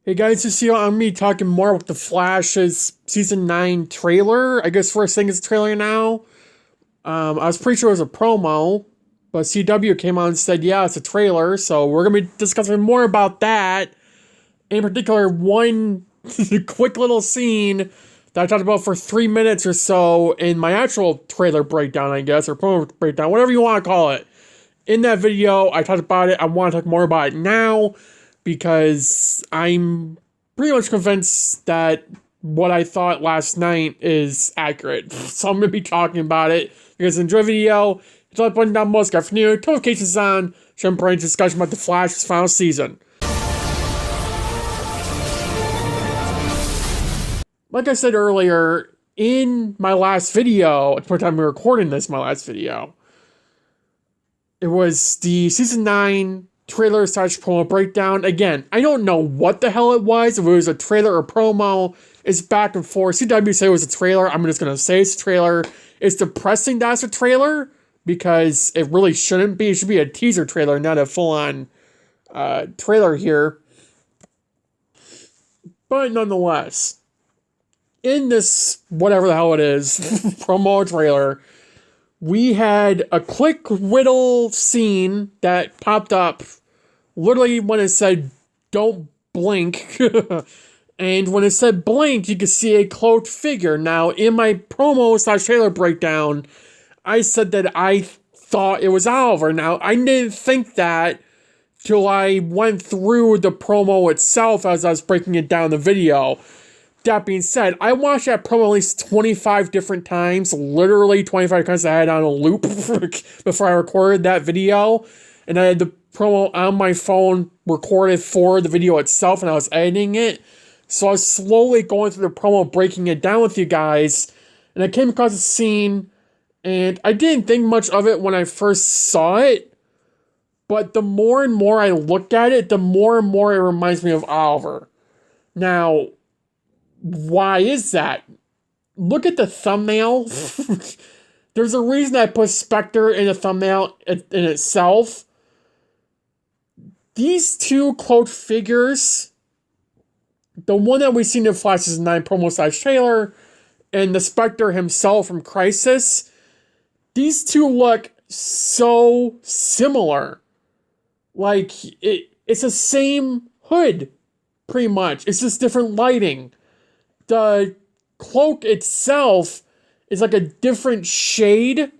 Hey guys, this is on me talking more about the Flash's season 9 trailer. I guess first thing is a trailer now. I was pretty sure it was a promo, but CW came on and said, yeah, it's a trailer. So we're going to be discussing more about that. In particular, one quick little scene that I talked about for 3 minutes or so in my actual trailer breakdown, I guess, or promo breakdown, whatever you want to call it. In that video, I talked about it. I want to talk more about it now because I'm pretty much convinced that what I thought last night is accurate. So I'm going to be talking about it. If you guys enjoy the video, hit the like button down below, subscribe for new notifications on, jump right into discussion about the Flash's final season. Like I said earlier, in my last video, at the time we were recording this, my last video, it was the season 9 trailer / promo breakdown. Again, I don't know what the hell it was. If it was a trailer or promo, it's back and forth. CW said it was a trailer. I'm just going to say it's a trailer. It's depressing that it's a trailer because it really shouldn't be. It should be a teaser trailer, not a full-on trailer here. But nonetheless, in this, whatever the hell it is, promo or trailer, we had a quick little scene that popped up literally when it said, don't blink. And when it said blink, you could see a cloaked figure. Now, in my promo / trailer breakdown, I said that I thought it was Oliver. Now, I didn't think that till I went through the promo itself as I was breaking it down in the video. That being said, I watched that promo at least 25 different times, literally 25 times. I had on a loop before I recorded that video, and I had the promo on my phone recorded for the video itself, and I was editing it. So I was slowly going through the promo, breaking it down with you guys, and I came across a scene, and I didn't think much of it when I first saw it, but the more and more I look at it, the more and more it reminds me of Oliver. Now, why is that? Look at the thumbnail. There's a reason I put Spectre in the thumbnail in itself. These two cloaked figures, the one that we've seen in Flash's 9 promo / trailer, and the Spectre himself from Crisis, these two look so similar. Like, it's the same hood, pretty much. It's just different lighting. The cloak itself is like a different shade,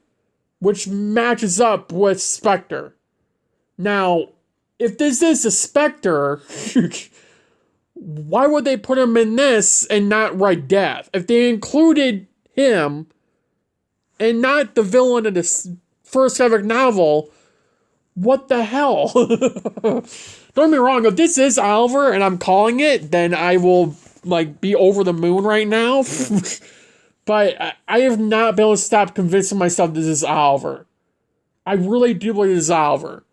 which matches up with Spectre. Now, if this is a Spectre, why would they put him in this and not Red Death? If they included him and not the villain of the first ever novel, what the hell? Don't get me wrong, if this is Oliver and I'm calling it, then I will be over the moon right now. But I have not been able to stop convincing myself this is Oliver. I really do believe this is Oliver.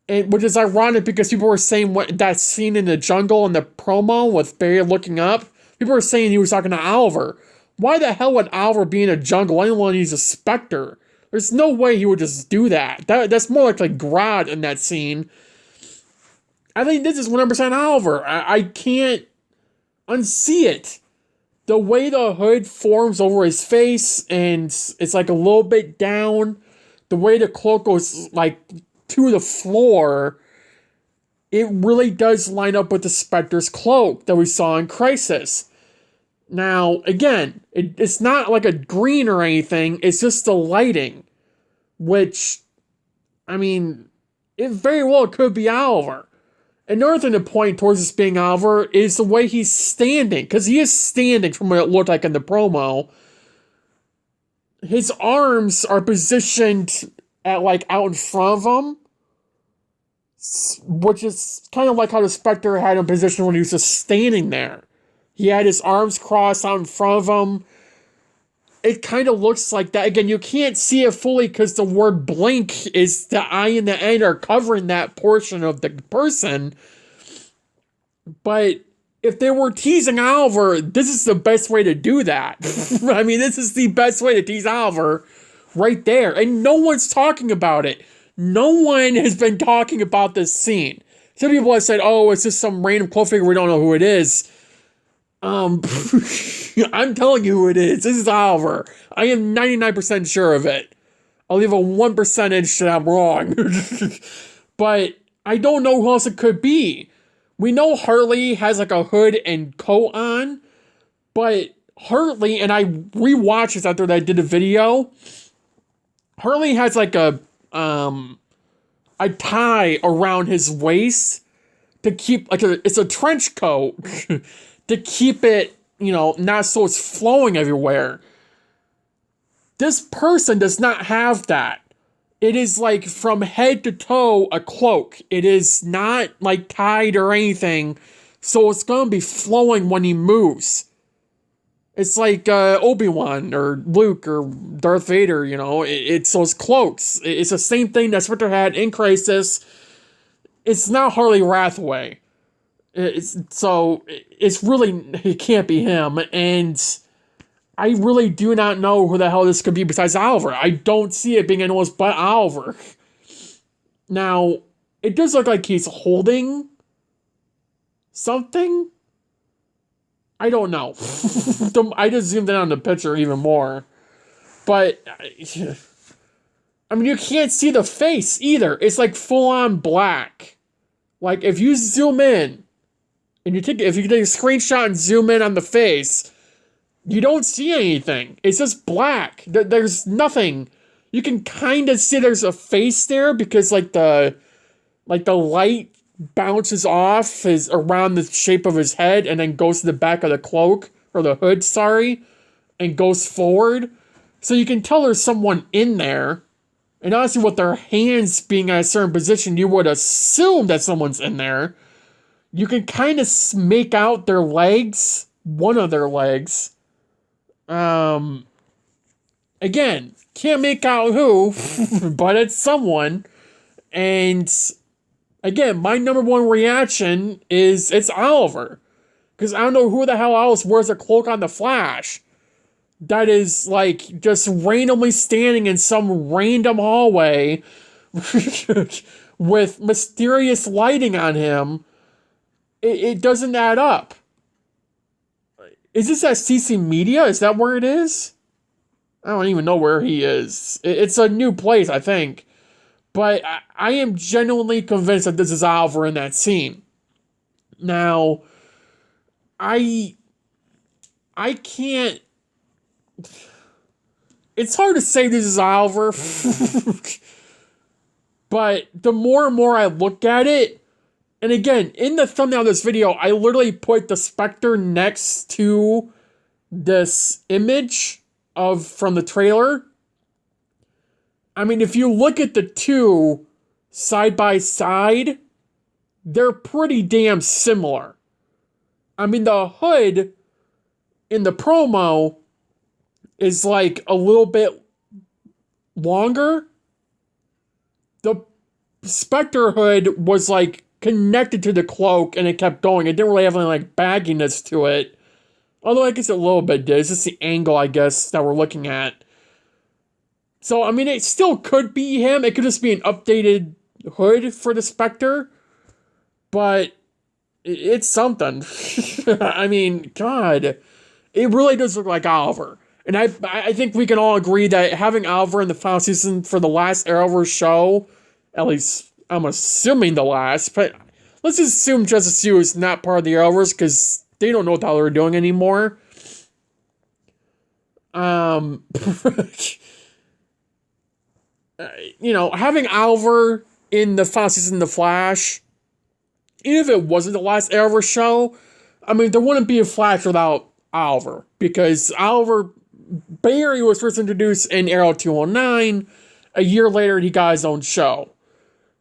And which is ironic because people were saying what that scene in the jungle in the promo with Barry looking up, people were saying he was talking to Oliver. Why the hell would Oliver be in a jungle? Anyone needs a Spectre. There's no way he would just do that. That's more like Grodd in that scene. I think this is 100% Oliver. I can't unsee it. The way the hood forms over his face and it's like a little bit down, the way the cloak goes like to the floor, it really does line up with the Spectre's cloak that we saw in Crisis. Now, again, it's not like a green or anything, it's just the lighting, which, I mean, it very well could be Oliver. Another thing to point towards this being Oliver is the way he's standing, because he is standing from what it looked like in the promo. His arms are positioned at out in front of him, which is kind of like how the Spectre had him positioned when he was just standing there. He had his arms crossed out in front of him. It kind of looks like that. Again, you can't see it fully because the word blink is the I and the N are covering that portion of the person. But if they were teasing Oliver, this is the best way to do that. I mean, this is the best way to tease Oliver right there. And no one's talking about it. No one has been talking about this scene. some people have said, oh, it's just some random cloak figure, we don't know who it is. I'm telling you who it is. This is Oliver. I am 99% sure of it. I'll leave a 1% that I'm wrong. But I don't know who else it could be. We know Harley has like a hood and coat on, but Harley, and I rewatched this after I did a video, Harley has like a tie around his waist to keep, like it's a trench coat to keep it, not so it's flowing everywhere. This person does not have that. It is like from head to toe a cloak. It is not like tied or anything, so it's gonna be flowing when he moves. It's like Obi-Wan or Luke or Darth Vader, it's those cloaks. It's the same thing that Spectre had in Crisis. It's not Harley Rathaway. It's really, it can't be him, and I really do not know who the hell this could be besides Oliver. I don't see it being anyone else but Oliver. Now, it does look like he's holding something. I don't know. I just zoomed in on the picture even more. But, I mean, you can't see the face either. It's like full-on black. Like, if you zoom in, and if you take a screenshot and zoom in on the face, you don't see anything. It's just black. There's nothing. You can kind of see there's a face there because like the light bounces off around the shape of his head and then goes to the back of the cloak or the hood, and goes forward. So you can tell there's someone in there. And honestly, with their hands being at a certain position, you would assume that someone's in there. You can kind of make out their legs, one of their legs. Again, can't make out who, but it's someone. And again, my number one reaction is it's Oliver. Because I don't know who the hell else wears a cloak on the Flash that is like just randomly standing in some random hallway with mysterious lighting on him. It doesn't add up. Is this at CC Media? Is that where it is? I don't even know where he is. It's a new place, I think. But I am genuinely convinced that this is Oliver in that scene. Now, I can't... It's hard to say this is Oliver. But the more and more I look at it, and again, in the thumbnail of this video, I literally put the Spectre next to this image from the trailer. I mean, if you look at the two side by side, they're pretty damn similar. I mean, the hood in the promo is like a little bit longer. The Spectre hood was like connected to the cloak and it kept going. It didn't really have any like bagginess to it. Although I guess a little bit did. It's just the angle, I guess, that we're looking at. So, I mean, it still could be him. It could just be an updated hood for the Spectre. But it's something. I mean, God. It really does look like Oliver. And I think we can all agree that having Oliver in the final season for the last Arrowverse show, at least I'm assuming the last, but let's just assume Justice Hugh is not part of the Arrowverse because they don't know what the hell they're doing anymore. Having Oliver in the final season of The Flash, even if it wasn't the last Arrowverse show, I mean, there wouldn't be a Flash without Oliver, because Barry was first introduced in Arrow 209. A year later, he got his own show.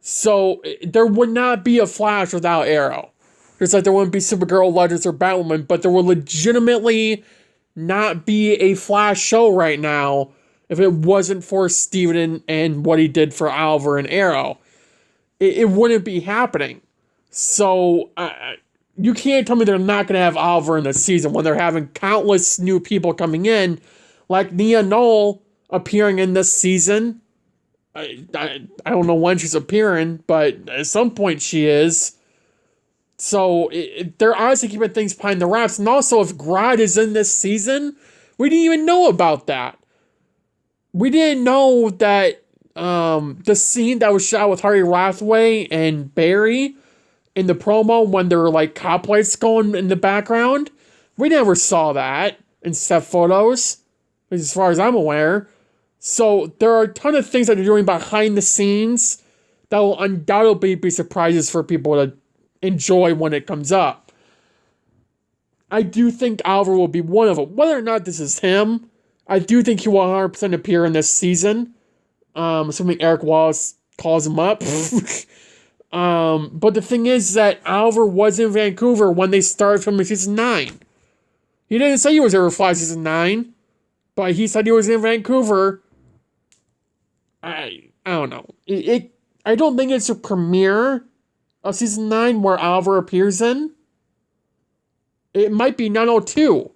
So, there would not be a Flash without Arrow. Just like there wouldn't be Supergirl, Legends, or Batwoman, but there would legitimately not be a Flash show right now if it wasn't for Steven and what he did for Oliver and Arrow. It wouldn't be happening. So, you can't tell me they're not going to have Oliver in the season when they're having countless new people coming in, like Nia Knoll appearing in this season. I don't know when she's appearing, but at some point she is. So they're honestly keeping things behind the wraps. And also, if Grodd is in this season, we didn't even know about that. We didn't know that the scene that was shot with Harry Rathway and Barry in the promo when there were like cop lights going in the background. We never saw that in set photos, as far as I'm aware. So there are a ton of things that they're doing behind the scenes that will undoubtedly be surprises for people to enjoy when it comes up. I do think Oliver will be one of them. Whether or not this is him, I do think he will 100% appear in this season. Assuming Eric Wallace calls him up. But the thing is that Oliver was in Vancouver when they started filming season 9. He didn't say he was there for Flash season 9, but he said he was in Vancouver. I don't know. I don't think it's a premiere of season 9 where Oliver appears in. It might be 902.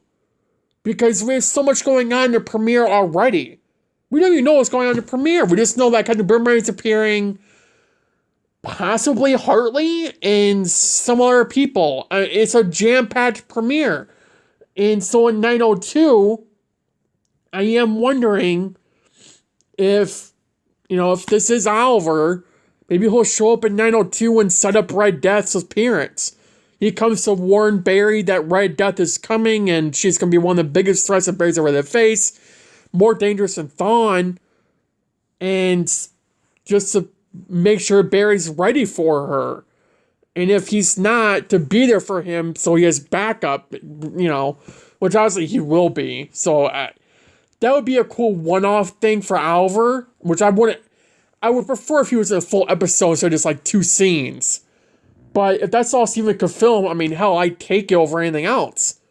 Because we have so much going on in the premiere already. We don't even know what's going on in the premiere. We just know that Captain Boomerang is appearing, possibly Hartley, and some other people. It's a jam-packed premiere. And so in 902, I am wondering if this is Oliver, maybe he'll show up in 902 and set up Red Death's appearance. He comes to warn Barry that Red Death is coming and she's going to be one of the biggest threats that Barry's ever faced. More dangerous than Thawne. And just to make sure Barry's ready for her. And if he's not, to be there for him so he has backup, which obviously he will be. So that would be a cool one-off thing for Oliver, which I would prefer if he was in a full episode instead of just like 2 scenes. But if that's all Steven could film, I mean, hell, I'd take it over anything else.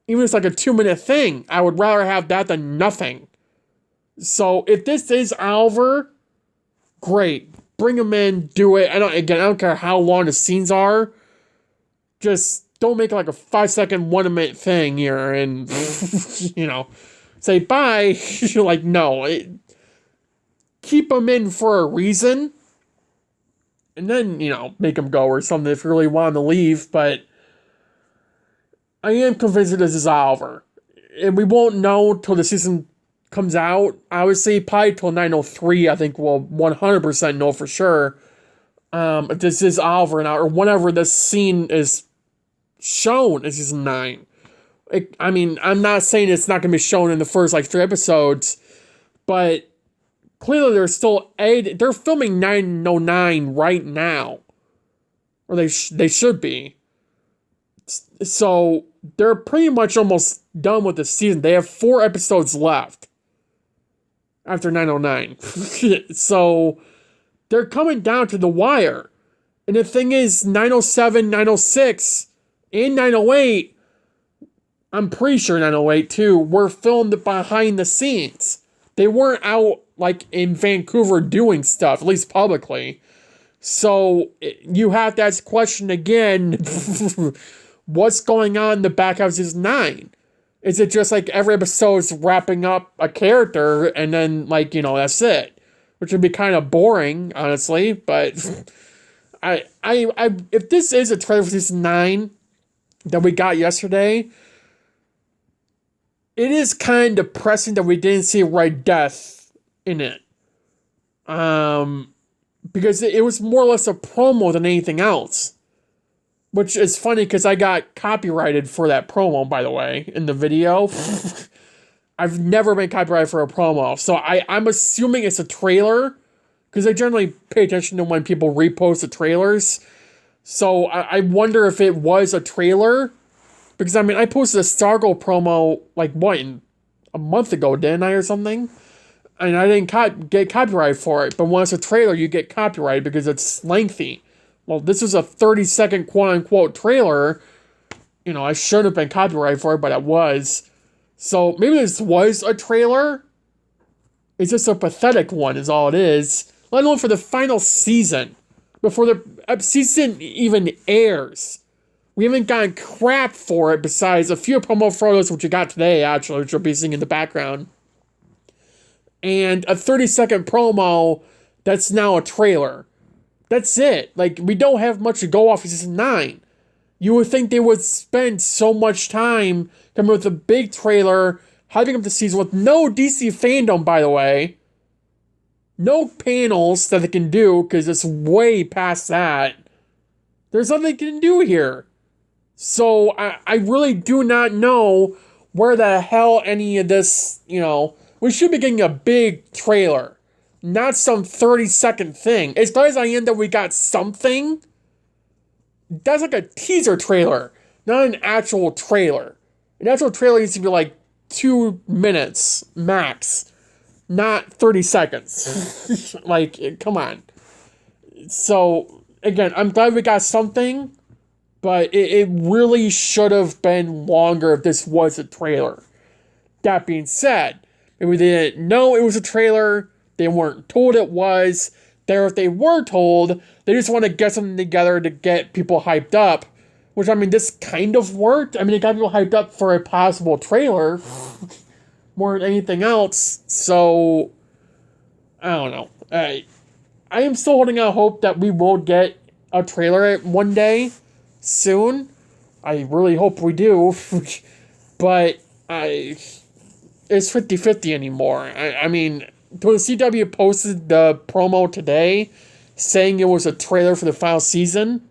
Even if it's like a 2-minute thing, I would rather have that than nothing. So if this is Oliver, great. Bring him in, do it. I don't care how long the scenes are. Just don't make it like a 5-second, 1-minute thing here and, say bye. You're like, no. Keep him in for a reason. And then, make him go or something if you really want him to leave. But I am convinced that this is Oliver. And we won't know till the season comes out. Obviously, probably till 903, I think we'll 100% know for sure if this is Oliver now, or whenever this scene is shown in season 9. I'm not saying it's not going to be shown in the first, 3 episodes, but clearly they're filming 909 right now. Or they should be. So, they're pretty much almost done with the season. They have 4 episodes left. After 909. So, they're coming down to the wire. And the thing is, 907, 906, and 908, I'm pretty sure 908 too, were filmed behind the scenes. They weren't out, in Vancouver doing stuff, at least publicly. So, you have to ask the question again, what's going on in the back half of season 9? Is it just every episode's wrapping up a character and then that's it? Which would be kind of boring, honestly, but I if this is a trailer for season 9 that we got yesterday, it is kind of depressing that we didn't see Red Death in it. Because it was more or less a promo than anything else. Which is funny because I got copyrighted for that promo, by the way, in the video. I've never been copyrighted for a promo. So I'm assuming it's a trailer. Because I generally pay attention to when people repost the trailers. So I wonder if it was a trailer. Because I posted a Stargirl promo, a month ago, didn't I, or something? And I didn't get copyrighted for it. But when it's a trailer, you get copyrighted because it's lengthy. Well, this was a 30-second quote-unquote trailer. I shouldn't have been copyrighted for it, but it was. So, maybe this was a trailer. It's just a pathetic one, is all it is. Let alone for the final season. Before the season even airs. We haven't gotten crap for it besides a few promo photos, which you got today, actually, which you'll be seeing in the background. And a 30-second promo that's now a trailer. That's it. We don't have much to go off of season 9. You would think they would spend so much time coming with a big trailer, hyping up the season with no DC fandom, by the way. No panels that they can do, because it's way past that. There's nothing they can do here. So, I really do not know where the hell any of this, we should be getting a big trailer. Not some 30-second thing. As far as I am that we got something, that's like a teaser trailer, not an actual trailer. An actual trailer needs to be like 2 minutes max, not 30 seconds. Like, come on. So, again, I'm glad we got something, but it really should have been longer if this was a trailer. That being said, maybe they didn't know it was a trailer, they weren't told it was. There, if they were told, they just want to get something together to get people hyped up. Which, I mean, this kind of worked. I mean, it got people hyped up for a possible trailer more than anything else. So, I don't know. I am still holding out hope that we will get a trailer one day soon. I really hope we do. But it's 50-50 anymore. I mean, the CW posted the promo today saying it was a trailer for the final season.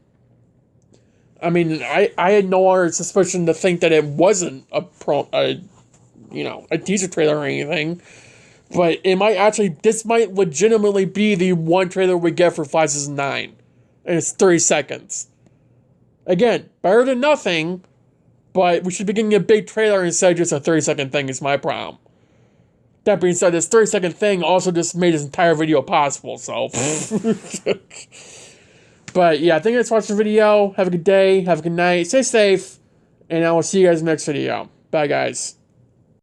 I mean, I had no other suspicion to think that it wasn't a teaser trailer or anything. But this might legitimately be the one trailer we get for Flash Season 9. And it's 30 seconds. Again, better than nothing, but we should be getting a big trailer instead of just a 30-second thing is my problem. That being said, this 30-second thing also just made this entire video possible, so. But yeah, thank you guys for watching the video. Have a good day, have a good night, stay safe, and I will see you guys in the next video. Bye, guys.